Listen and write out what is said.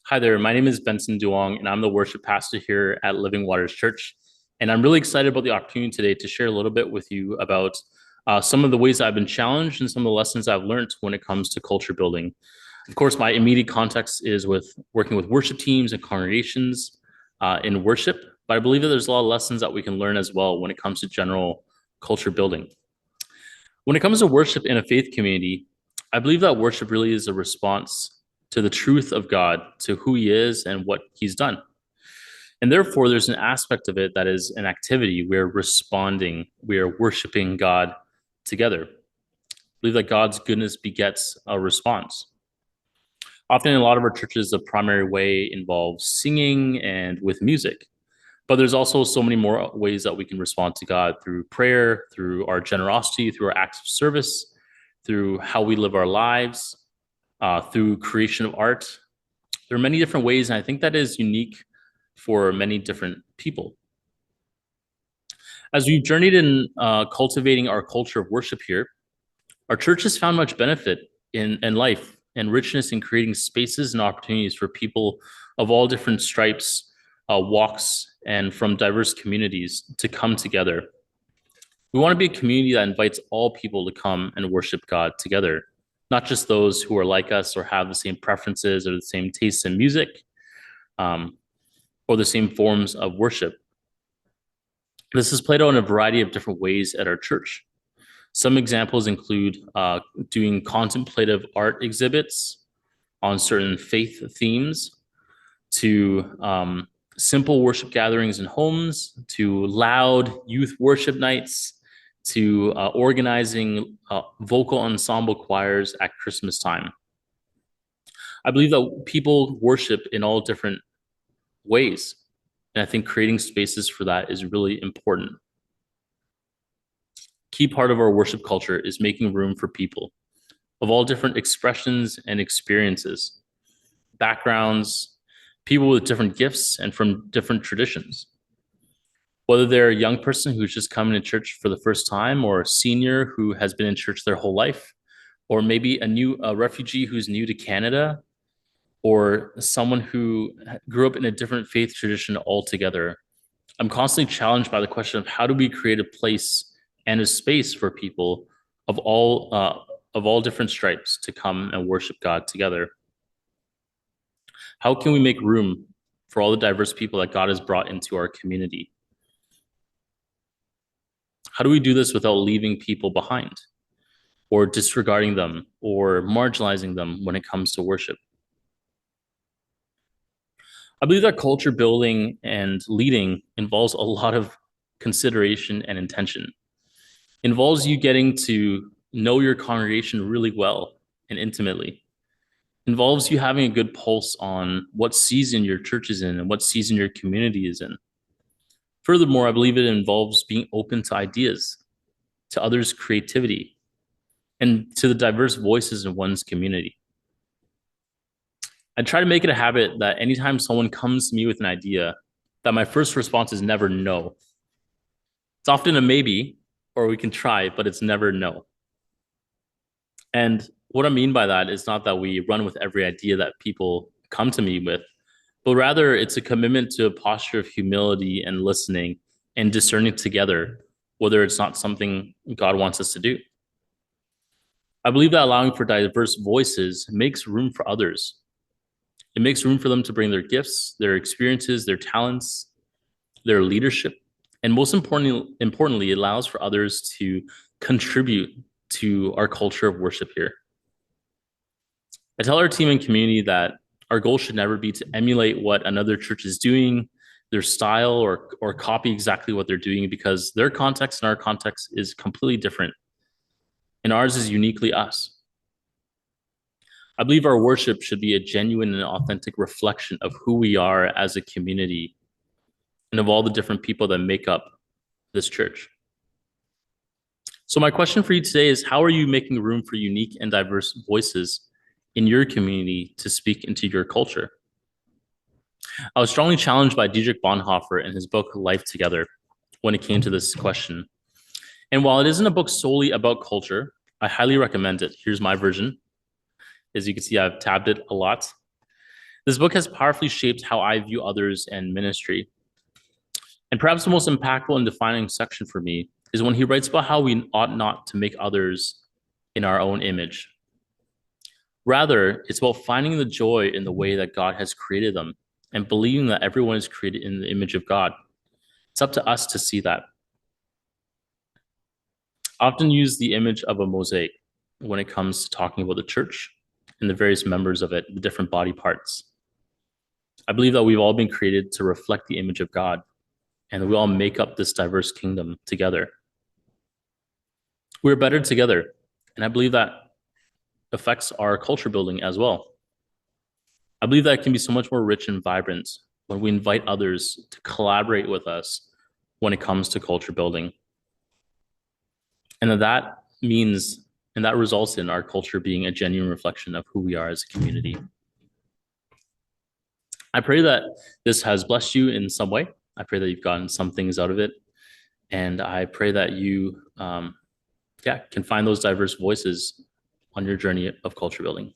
Hi there, my name is Benson Duong, and I'm the worship pastor here at Living Waters Church. And I'm really excited about the opportunity today to share a little bit with you about some of the ways I've been challenged and some of the lessons I've learned when it comes to culture building. Of course, my immediate context is with working with worship teams and congregations in worship, but I believe that there's a lot of lessons that we can learn as well when it comes to general culture building. When it comes to worship in a faith community, I believe that worship really is a response to the truth of God, to who He is and what He's done. And therefore, there's an aspect of it that is an activity. We're responding, we are worshiping God together. I believe that God's goodness begets a response. Often in a lot of our churches, the primary way involves singing and with music. But there's also so many more ways that we can respond to God through prayer, through our generosity, through our acts of service, through how we live our lives, through creation of art. There are many different ways, and I think that is unique for many different people. As we've journeyed in cultivating our culture of worship here, our church has found much benefit in life and richness in creating spaces and opportunities for people of all different stripes, walks, and from diverse communities to come together. We want to be a community that invites all people to come and worship God together, not just those who are like us or have the same preferences or the same tastes in music, or the same forms of worship. This is played out in a variety of different ways at our church. Some examples include doing contemplative art exhibits on certain faith themes, to simple worship gatherings in homes, to loud youth worship nights, to organizing vocal ensemble choirs at Christmas time. I believe that people worship in all different ways, and I think creating spaces for that is really important. Key part of our worship culture is making room for people of all different expressions and experiences, backgrounds, people with different gifts and from different traditions. Whether they're a young person who's just coming to church for the first time, or a senior who has been in church their whole life, or maybe a refugee who's new to Canada, or someone who grew up in a different faith tradition altogether. I'm constantly challenged by the question of how do we create a place and a space for people of all different stripes to come and worship God together. How can we make room for all the diverse people that God has brought into our community? How do we do this without leaving people behind or disregarding them or marginalizing them when it comes to worship? I believe that culture building and leading involves a lot of consideration and intention. It involves you getting to know your congregation really well and intimately. It involves you having a good pulse on what season your church is in and what season your community is in. Furthermore, I believe it involves being open to ideas, to others' creativity, and to the diverse voices in one's community. I try to make it a habit that anytime someone comes to me with an idea, that my first response is never no. It's often a maybe, or we can try, but it's never no. And what I mean by that is not that we run with every idea that people come to me with, but rather it's a commitment to a posture of humility and listening and discerning together whether it's not something God wants us to do. I believe that allowing for diverse voices makes room for others. It makes room for them to bring their gifts, their experiences, their talents, their leadership, and most importantly, it allows for others to contribute to our culture of worship here. I tell our team and community that our goal should never be to emulate what another church is doing, their style, or copy exactly what they're doing, because their context and our context is completely different, and ours is uniquely us. I believe our worship should be a genuine and authentic reflection of who we are as a community and of all the different people that make up this church. So my question for you today is, how are you making room for unique and diverse voices in your community to speak into your culture? I was strongly challenged by Dietrich Bonhoeffer in his book Life Together when it came to this question. And while it isn't a book solely about culture, I highly recommend it. Here's my version. As you can see, I've tabbed it a lot. This book has powerfully shaped how I view others and ministry. And perhaps the most impactful and defining section for me is when he writes about how we ought not to make others in our own image. Rather, it's about finding the joy in the way that God has created them and believing that everyone is created in the image of God. It's up to us to see that. I often use the image of a mosaic when it comes to talking about the church and the various members of it, the different body parts. I believe that we've all been created to reflect the image of God, and we all make up this diverse kingdom together. We're better together, and I believe that affects our culture building as well. I believe that it can be so much more rich and vibrant when we invite others to collaborate with us when it comes to culture building. And that means, and that results in our culture being a genuine reflection of who we are as a community. I pray that this has blessed you in some way. I pray that you've gotten some things out of it. And I pray that you can find those diverse voices on your journey of culture building.